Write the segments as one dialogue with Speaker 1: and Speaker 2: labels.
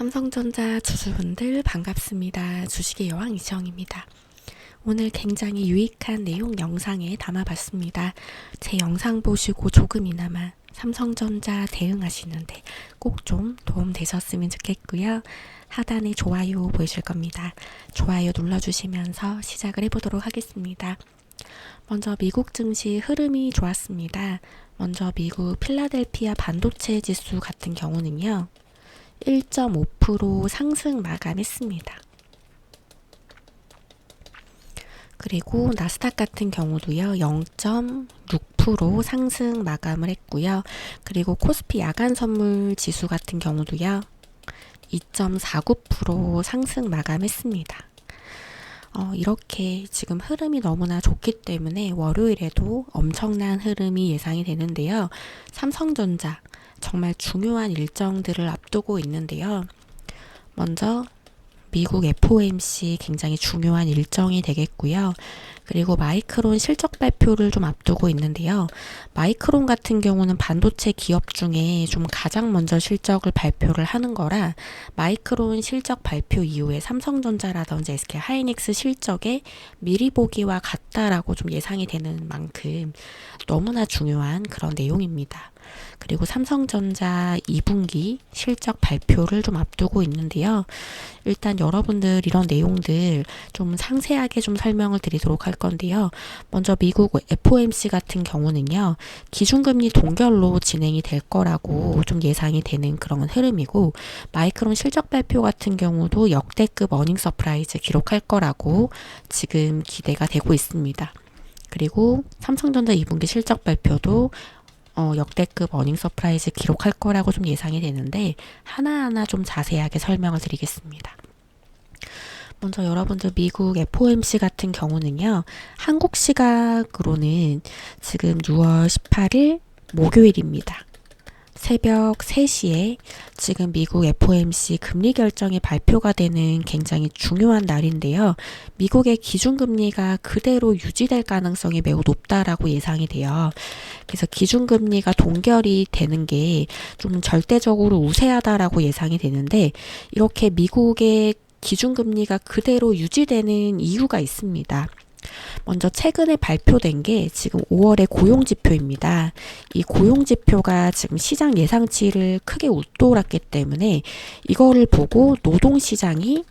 Speaker 1: 삼성전자 주주분들 반갑습니다. 주식의 여왕 이지영입니다. 오늘 굉장히 유익한 내용 영상에 담아봤습니다. 제 영상 보시고 조금이나마 삼성전자 대응하시는데 꼭 좀 도움 되셨으면 좋겠고요. 하단에 좋아요 보이실 겁니다. 좋아요 눌러주시면서 시작을 해보도록 하겠습니다. 먼저 미국 증시 흐름이 좋았습니다. 먼저 미국 필라델피아 반도체 지수 같은 경우는요. 1.5% 상승 마감했습니다. 그리고 나스닥 같은 경우도요. 0.6% 상승 마감을 했고요. 그리고 코스피 야간 선물 지수 같은 경우도요. 2.49% 상승 마감했습니다. 이렇게 지금 흐름이 너무나 좋기 때문에 월요일에도 엄청난 흐름이 예상이 되는데요. 삼성전자 정말 중요한 일정들을 앞두고 있는데요. 먼저 미국 FOMC 굉장히 중요한 일정이 되겠고요. 그리고 마이크론 실적 발표를 좀 앞두고 있는데요. 마이크론 같은 경우는 반도체 기업 중에 좀 가장 먼저 실적을 발표를 하는 거라 마이크론 실적 발표 이후에 삼성전자라든지 SK 하이닉스 실적에 미리 보기와 같다라고 좀 예상이 되는 만큼 너무나 중요한 그런 내용입니다. 그리고 삼성전자 2분기 실적 발표를 좀 앞두고 있는데요. 일단 여러분들 이런 내용들 좀 상세하게 좀 설명을 드리도록 할 건데요. 먼저 미국 FOMC 같은 경우는요. 기준금리 동결로 진행이 될 거라고 좀 예상이 되는 그런 흐름이고 마이크론 실적 발표 같은 경우도 역대급 어닝 서프라이즈 기록할 거라고 지금 기대가 되고 있습니다. 그리고 삼성전자 2분기 실적 발표도 역대급 어닝 서프라이즈 기록할 거라고 좀 예상이 되는데 하나하나 좀 자세하게 설명을 드리겠습니다. 먼저 여러분들 미국 FOMC 같은 경우는요. 한국 시각으로는 지금 6월 18일 목요일입니다. 새벽 3시에 지금 미국 FOMC 금리 결정이 발표가 되는 굉장히 중요한 날인데요. 미국의 기준금리가 그대로 유지될 가능성이 매우 높다라고 예상이 돼요. 그래서 기준금리가 동결이 되는 게 좀 절대적으로 우세하다라고 예상이 되는데 이렇게 미국의 기준금리가 그대로 유지되는 이유가 있습니다. 먼저 최근에 발표된 게 지금 5월의 고용지표입니다. 이 고용지표가 지금 시장 예상치를 크게 웃돌았기 때문에 이거를 보고 노동시장이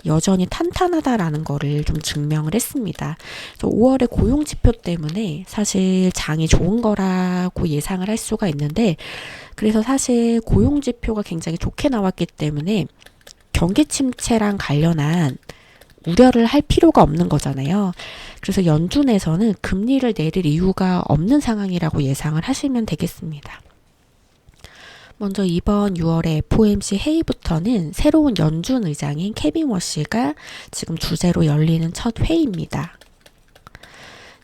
Speaker 1: 여전히 탄탄하다라는 거를 좀 증명을 했습니다. 그래서 5월의 고용지표 때문에 사실 장이 좋은 거라고 예상을 할 수가 있는데 그래서 사실 고용지표가 굉장히 좋게 나왔기 때문에 경기 침체랑 관련한 우려를 할 필요가 없는 거잖아요. 그래서 연준에서는 금리를 내릴 이유가 없는 상황이라고 예상을 하시면 되겠습니다. 먼저 이번 6월에 FOMC 회의부터는 새로운 연준 의장인 케빈 워시가 지금 주재로 열리는 첫 회의입니다.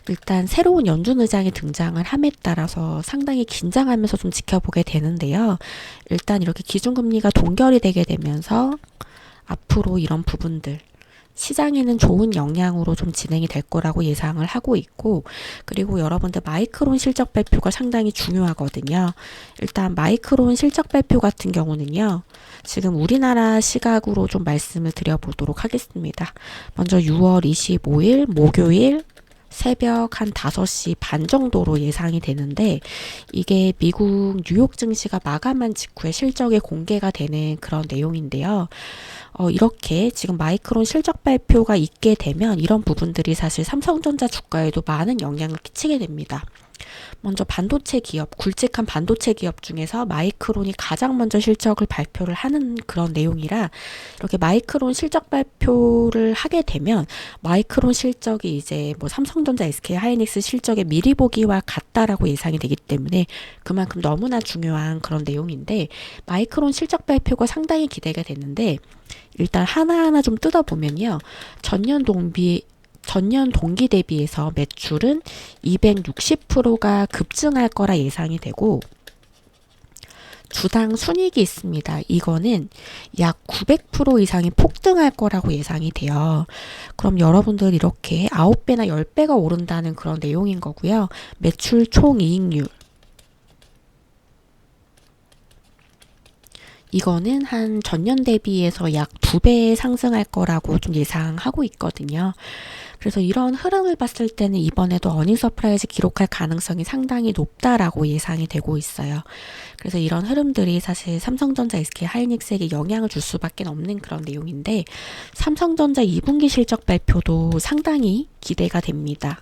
Speaker 1: 일단 새로운 연준 의장이 등장을 함에 따라서 상당히 긴장하면서 좀 지켜보게 되는데요. 일단 이렇게 기준금리가 동결이 되게 되면서 앞으로 이런 부분들 시장에는 좋은 영향으로 좀 진행이 될 거라고 예상을 하고 있고 그리고 여러분들 마이크론 실적 발표가 상당히 중요하거든요. 일단 마이크론 실적 발표 같은 경우는요. 지금 우리나라 시각으로 좀 말씀을 드려보도록 하겠습니다. 먼저 6월 25일 목요일 새벽 한 5시 반 정도로 예상이 되는데 이게 미국 뉴욕 증시가 마감한 직후에 실적이 공개가 되는 그런 내용인데요. 이렇게 지금 마이크론 실적 발표가 있게 되면 이런 부분들이 사실 삼성전자 주가에도 많은 영향을 끼치게 됩니다. 먼저 반도체 기업, 굵직한 반도체 기업 중에서 마이크론이 가장 먼저 실적을 발표를 하는 그런 내용이라 이렇게 마이크론 실적 발표를 하게 되면 마이크론 실적이 이제 뭐 삼성전자, SK 하이닉스 실적의 미리 보기와 같다라고 예상이 되기 때문에 그만큼 너무나 중요한 그런 내용인데 마이크론 실적 발표가 상당히 기대가 되는데 일단 하나하나 좀 뜯어보면요. 전년 동기 대비해서 매출은 260%가 급증할 거라 예상이 되고 주당 순이익이 있습니다. 이거는 약 900% 이상이 폭등할 거라고 예상이 돼요. 그럼 여러분들 이렇게 9배나 10배가 오른다는 그런 내용인 거고요. 매출 총이익률 이거는 한 전년 대비해서 약 2배 상승할 거라고 좀 예상하고 있거든요. 그래서 이런 흐름을 봤을 때는 이번에도 어닝 서프라이즈 기록할 가능성이 상당히 높다라고 예상이 되고 있어요. 그래서 이런 흐름들이 사실 삼성전자, SK 하이닉스에게 영향을 줄 수밖에 없는 그런 내용인데, 삼성전자 2분기 실적 발표도 상당히 기대가 됩니다.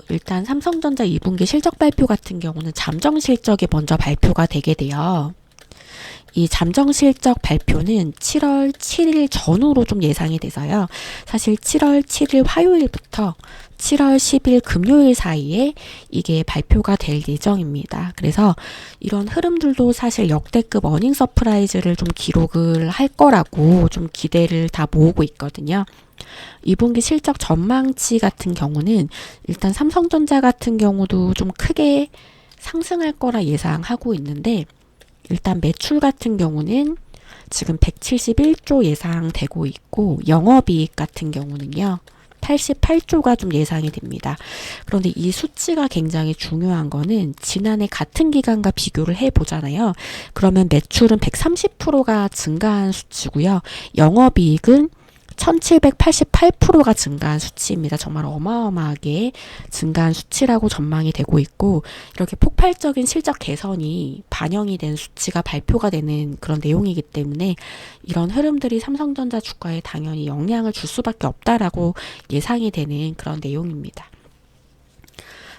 Speaker 1: 일단 삼성전자 2분기 실적 발표 같은 경우는 잠정 실적이 먼저 발표가 되게 돼요. 이 잠정 실적 발표는 7월 7일 전후로 좀 예상이 돼서요. 사실 7월 7일 화요일부터 7월 10일 금요일 사이에 이게 발표가 될 예정입니다. 그래서 이런 흐름들도 사실 역대급 어닝 서프라이즈를 좀 기록을 할 거라고 좀 기대를 다 모으고 있거든요. 2분기 실적 전망치 같은 경우는 일단 삼성전자 같은 경우도 좀 크게 상승할 거라 예상하고 있는데, 일단 매출 같은 경우는 지금 171조 예상되고 있고, 영업이익 같은 경우는요 88조가 좀 예상이 됩니다. 그런데 이 수치가 굉장히 중요한 거는 지난해 같은 기간과 비교를 해보잖아요. 그러면 매출은 130%가 증가한 수치고요. 영업이익은 1788%가 증가한 수치입니다. 정말 어마어마하게 증가한 수치라고 전망이 되고 있고, 이렇게 폭발적인 실적 개선이 반영이 된 수치가 발표가 되는 그런 내용이기 때문에 이런 흐름들이 삼성전자 주가에 당연히 영향을 줄 수밖에 없다라고 예상이 되는 그런 내용입니다.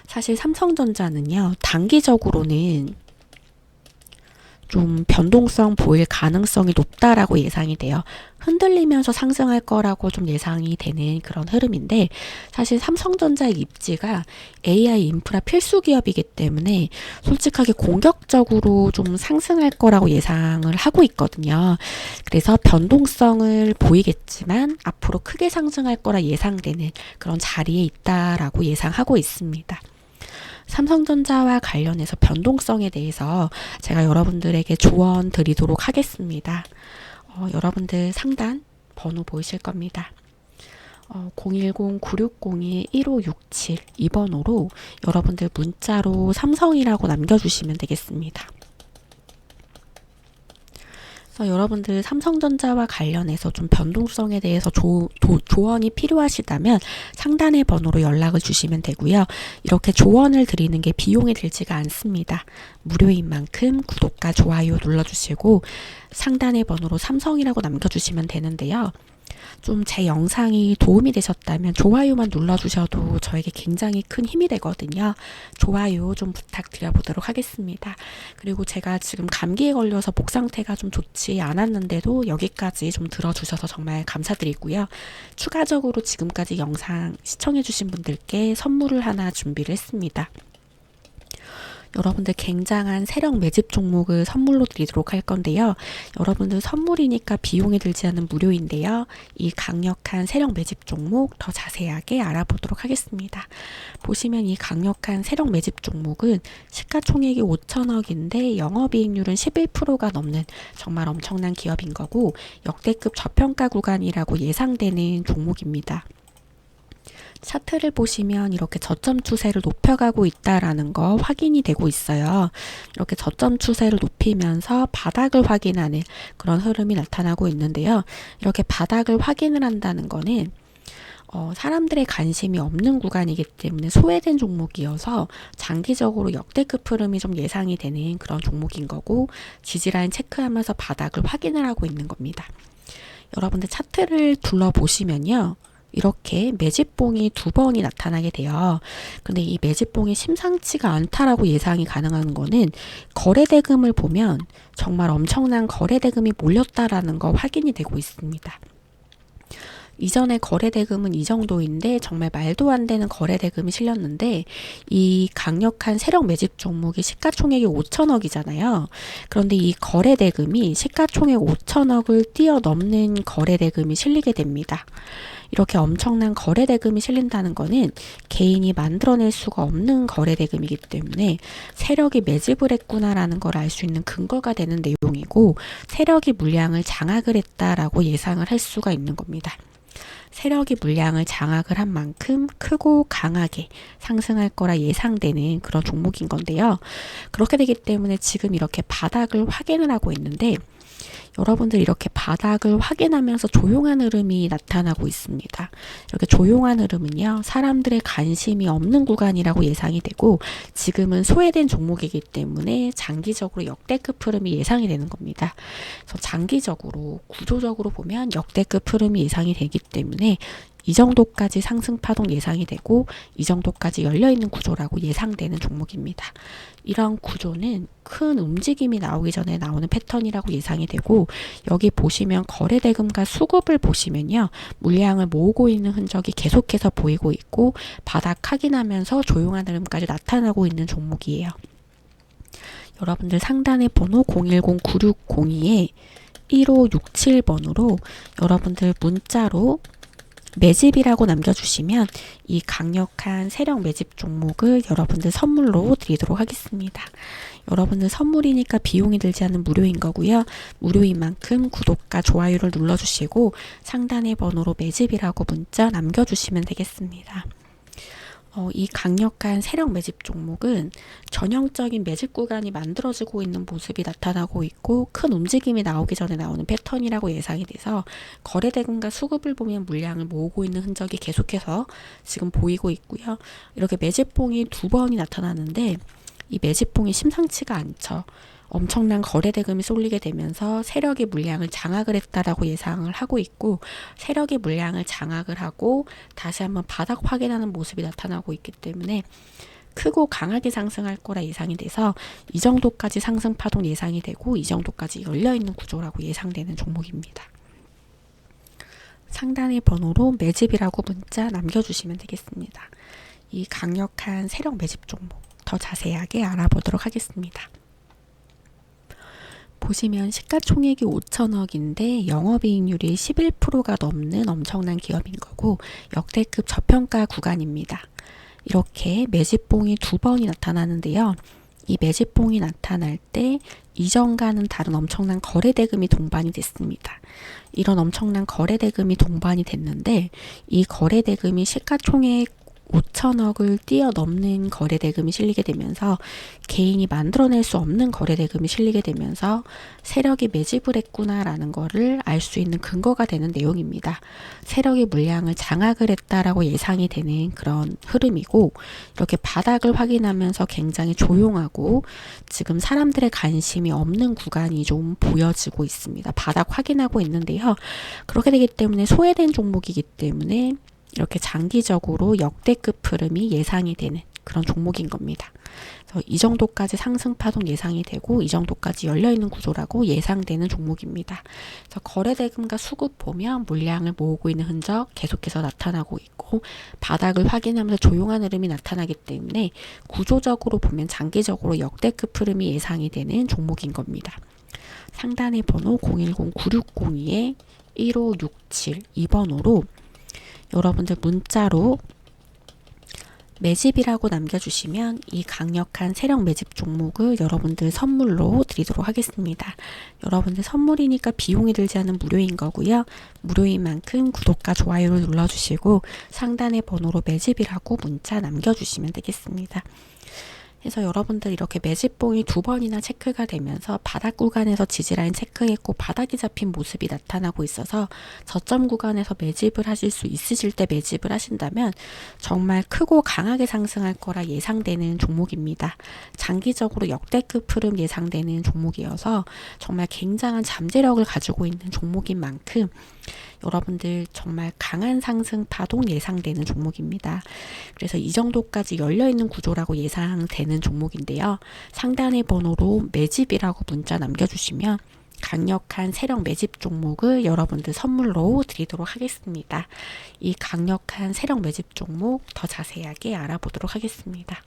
Speaker 1: 사실 삼성전자는요, 단기적으로는 좀 변동성 보일 가능성이 높다라고 예상이 돼요. 흔들리면서 상승할 거라고 좀 예상이 되는 그런 흐름인데, 사실 삼성전자의 입지가 AI 인프라 필수 기업이기 때문에 솔직하게 공격적으로 좀 상승할 거라고 예상을 하고 있거든요. 그래서 변동성을 보이겠지만 앞으로 크게 상승할 거라 예상되는 그런 자리에 있다라고 예상하고 있습니다. 삼성전자와 관련해서 변동성에 대해서 제가 여러분들에게 조언 드리도록 하겠습니다. 여러분들 상단 번호 보이실 겁니다. 010-9602-1567 이 번호로 여러분들 문자로 삼성이라고 남겨주시면 되겠습니다. 그래서 여러분들 삼성전자와 관련해서 좀 변동성에 대해서 조언이 필요하시다면 상단의 번호로 연락을 주시면 되고요. 이렇게 조언을 드리는 게 비용이 들지가 않습니다. 무료인 만큼 구독과 좋아요 눌러주시고 상단의 번호로 삼성이라고 남겨주시면 되는데요. 좀 제 영상이 도움이 되셨다면 좋아요만 눌러주셔도 저에게 굉장히 큰 힘이 되거든요. 좋아요 좀 부탁드려 보도록 하겠습니다. 그리고 제가 지금 감기에 걸려서 목 상태가 좀 좋지 않았는데도 여기까지 좀 들어주셔서 정말 감사드리고요. 추가적으로 지금까지 영상 시청해주신 분들께 선물을 하나 준비를 했습니다. 여러분들 굉장한 세력 매집 종목을 선물로 드리도록 할 건데요. 여러분들 선물이니까 비용이 들지 않는 무료인데요. 이 강력한 세력 매집 종목 더 자세하게 알아보도록 하겠습니다. 보시면 이 강력한 세력 매집 종목은 시가총액이 5천억인데 영업이익률은 11%가 넘는 정말 엄청난 기업인 거고, 역대급 저평가 구간이라고 예상되는 종목입니다. 차트를 보시면 이렇게 저점 추세를 높여가고 있다라는 거 확인이 되고 있어요. 이렇게 저점 추세를 높이면서 바닥을 확인하는 그런 흐름이 나타나고 있는데요. 이렇게 바닥을 확인을 한다는 거는 사람들의 관심이 없는 구간이기 때문에 소외된 종목이어서 장기적으로 역대급 흐름이 좀 예상이 되는 그런 종목인 거고, 지지라인 체크하면서 바닥을 확인을 하고 있는 겁니다. 여러분들 차트를 둘러보시면요. 이렇게 매집봉이 2번이 나타나게 돼요. 근데 이 매집봉이 심상치가 않다라고 예상이 가능한 거는 거래대금을 보면 정말 엄청난 거래대금이 몰렸다라는 거 확인이 되고 있습니다. 이전에 거래대금은 이 정도인데 정말 말도 안 되는 거래대금이 실렸는데, 이 강력한 세력 매집 종목이 시가총액이 5천억이잖아요. 그런데 이 거래대금이 시가총액 5천억을 뛰어넘는 거래대금이 실리게 됩니다. 이렇게 엄청난 거래대금이 실린다는 거는 개인이 만들어낼 수가 없는 거래대금이기 때문에 세력이 매집을 했구나라는 걸 알 수 있는 근거가 되는 내용이고, 세력이 물량을 장악을 했다라고 예상을 할 수가 있는 겁니다. 세력이 물량을 장악을 한 만큼 크고 강하게 상승할 거라 예상되는 그런 종목인 건데요. 그렇게 되기 때문에 지금 이렇게 바닥을 확인을 하고 있는데, 여러분들 이렇게 바닥을 확인하면서 조용한 흐름이 나타나고 있습니다. 이렇게 조용한 흐름은요, 사람들의 관심이 없는 구간이라고 예상이 되고, 지금은 소외된 종목이기 때문에 장기적으로 역대급 흐름이 예상이 되는 겁니다. 그래서 장기적으로 구조적으로 보면 역대급 흐름이 예상이 되기 때문에 이 정도까지 상승 파동 예상이 되고 이 정도까지 열려있는 구조라고 예상되는 종목입니다. 이런 구조는 큰 움직임이 나오기 전에 나오는 패턴이라고 예상이 되고, 여기 보시면 거래대금과 수급을 보시면요, 물량을 모으고 있는 흔적이 계속해서 보이고 있고 바닥 확인하면서 조용한 흐름까지 나타나고 있는 종목이에요. 여러분들 상단의 번호 010-9602에 1567번으로 여러분들 문자로 매집이라고 남겨주시면 이 강력한 세력 매집 종목을 여러분들 선물로 드리도록 하겠습니다. 여러분들 선물이니까 비용이 들지 않는 무료인 거고요. 무료인 만큼 구독과 좋아요를 눌러주시고 상단의 번호로 매집이라고 문자 남겨주시면 되겠습니다. 이 강력한 세력 매집 종목은 전형적인 매집 구간이 만들어지고 있는 모습이 나타나고 있고 큰 움직임이 나오기 전에 나오는 패턴이라고 예상이 돼서 거래대금과 수급을 보면 물량을 모으고 있는 흔적이 계속해서 지금 보이고 있고요. 이렇게 매집봉이 2번이 나타나는데 이 매집봉이 심상치가 않죠. 엄청난 거래대금이 쏠리게 되면서 세력의 물량을 장악을 했다라고 예상을 하고 있고, 세력의 물량을 장악을 하고 다시 한번 바닥 확인하는 모습이 나타나고 있기 때문에 크고 강하게 상승할 거라 예상이 돼서 이 정도까지 상승 파동 예상이 되고 이 정도까지 열려있는 구조라고 예상되는 종목입니다. 상단의 번호로 매집이라고 문자 남겨주시면 되겠습니다. 이 강력한 세력 매집 종목 더 자세하게 알아보도록 하겠습니다. 보시면 시가총액이 5천억인데 영업이익률이 11%가 넘는 엄청난 기업인 거고 역대급 저평가 구간입니다. 이렇게 매집봉이 2번이 나타나는데요. 이 매집봉이 나타날 때 이전과는 다른 엄청난 거래대금이 동반이 됐습니다. 이런 엄청난 거래대금이 동반이 됐는데 이 거래대금이 시가총액 5천억을 뛰어넘는 거래대금이 실리게 되면서 개인이 만들어낼 수 없는 거래대금이 실리게 되면서 세력이 매집을 했구나라는 거를 알 수 있는 근거가 되는 내용입니다. 세력의 물량을 장악을 했다라고 예상이 되는 그런 흐름이고, 이렇게 바닥을 확인하면서 굉장히 조용하고 지금 사람들의 관심이 없는 구간이 좀 보여지고 있습니다. 바닥 확인하고 있는데요. 그렇게 되기 때문에 소외된 종목이기 때문에 이렇게 장기적으로 역대급 흐름이 예상이 되는 그런 종목인 겁니다. 그래서 이 정도까지 상승 파동 예상이 되고 이 정도까지 열려있는 구조라고 예상되는 종목입니다. 그래서 거래대금과 수급 보면 물량을 모으고 있는 흔적 계속해서 나타나고 있고 바닥을 확인하면서 조용한 흐름이 나타나기 때문에 구조적으로 보면 장기적으로 역대급 흐름이 예상이 되는 종목인 겁니다. 상단의 번호 010-9602에 1567 2번으로 여러분들 문자로 매집이라고 남겨주시면 이 강력한 세력 매집 종목을 여러분들 선물로 드리도록 하겠습니다. 여러분들 선물이니까 비용이 들지 않는 무료인 거고요. 무료인 만큼 구독과 좋아요를 눌러주시고 상단의 번호로 매집이라고 문자 남겨주시면 되겠습니다. 그래서 여러분들 이렇게 매집봉이 2번이나 체크가 되면서 바닥 구간에서 지지라인 체크했고 바닥이 잡힌 모습이 나타나고 있어서 저점 구간에서 매집을 하실 수 있으실 때 매집을 하신다면 정말 크고 강하게 상승할 거라 예상되는 종목입니다. 장기적으로 역대급 흐름 예상되는 종목이어서 정말 굉장한 잠재력을 가지고 있는 종목인 만큼 여러분들 정말 강한 상승 파동 예상되는 종목입니다. 그래서 이 정도까지 열려있는 구조라고 예상되는 종목인데요. 상단의 번호로 매집이라고 문자 남겨주시면 강력한 세력 매집 종목을 여러분들 선물로 드리도록 하겠습니다. 이 강력한 세력 매집 종목 더 자세하게 알아보도록 하겠습니다.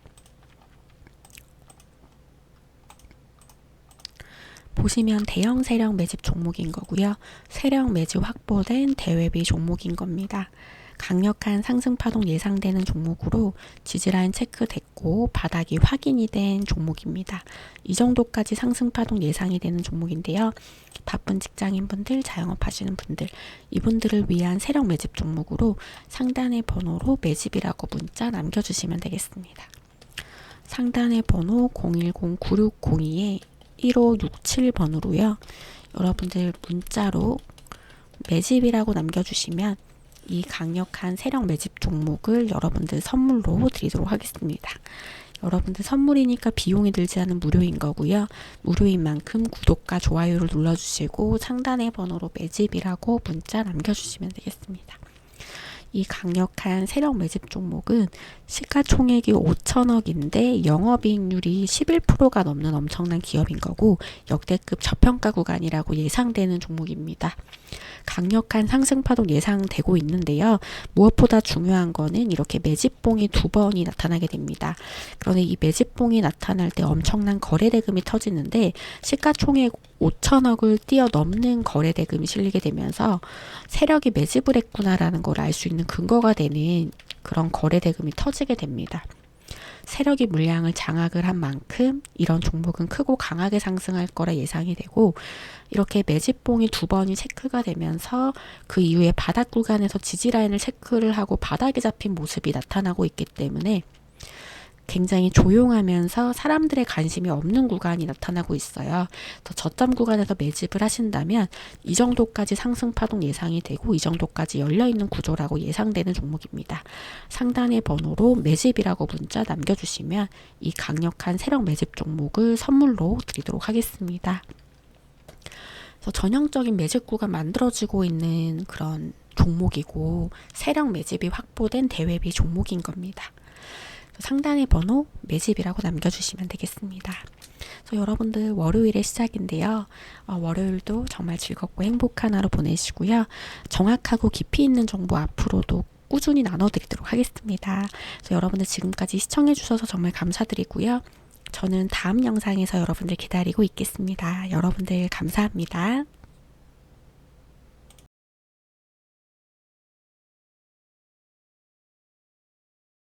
Speaker 1: 보시면 대형 세력 매집 종목인 거고요. 세력 매집 확보된 대외비 종목인 겁니다. 강력한 상승 파동 예상되는 종목으로 지지라인 체크됐고 바닥이 확인이 된 종목입니다. 이 정도까지 상승 파동 예상이 되는 종목인데요. 바쁜 직장인분들, 자영업 하시는 분들, 이분들을 위한 세력 매집 종목으로 상단의 번호로 매집이라고 문자 남겨주시면 되겠습니다. 상단의 번호 010-9602-1567번으로요. 여러분들 문자로 매집이라고 남겨주시면 이 강력한 세력 매집 종목을 여러분들 선물로 드리도록 하겠습니다. 여러분들 선물이니까 비용이 들지 않은 무료인 거고요. 무료인 만큼 구독과 좋아요를 눌러주시고 상단의 번호로 매집이라고 문자 남겨주시면 되겠습니다. 이 강력한 세력 매집 종목은 시가총액이 5천억인데 영업이익률이 11%가 넘는 엄청난 기업인 거고 역대급 저평가 구간이라고 예상되는 종목입니다. 강력한 상승 파동 예상되고 있는데요. 무엇보다 중요한 거는 이렇게 매집봉이 두 번이 나타나게 됩니다. 그런데 이 매집봉이 나타날 때 엄청난 거래대금이 터지는데 시가총액 5천억을 뛰어넘는 거래대금이 실리게 되면서 세력이 매집을 했구나라는 걸 알 수 있는 근거가 되는 그런 거래대금이 터지게 됩니다. 세력이 물량을 장악을 한 만큼 이런 종목은 크고 강하게 상승할 거라 예상이 되고 이렇게 매집봉이 두 번이 체크가 되면서 그 이후에 바닥 구간에서 지지라인을 체크를 하고 바닥에 잡힌 모습이 나타나고 있기 때문에 굉장히 조용하면서 사람들의 관심이 없는 구간이 나타나고 있어요. 더 저점 구간에서 매집을 하신다면 이 정도까지 상승 파동 예상이 되고 이 정도까지 열려있는 구조라고 예상되는 종목입니다. 상단의 번호로 매집이라고 문자 남겨주시면 이 강력한 세력 매집 종목을 선물로 드리도록 하겠습니다. 그래서 전형적인 매집 구간 만들어지고 있는 그런 종목이고 세력 매집이 확보된 대외비 종목인 겁니다. 상단의 번호 매집이라고 남겨주시면 되겠습니다. 그래서 여러분들 월요일의 시작인데요. 월요일도 정말 즐겁고 행복한 하루 보내시고요. 정확하고 깊이 있는 정보 앞으로도 꾸준히 나눠드리도록 하겠습니다. 그래서 여러분들 지금까지 시청해주셔서 정말 감사드리고요. 저는 다음 영상에서 여러분들 기다리고 있겠습니다. 여러분들 감사합니다.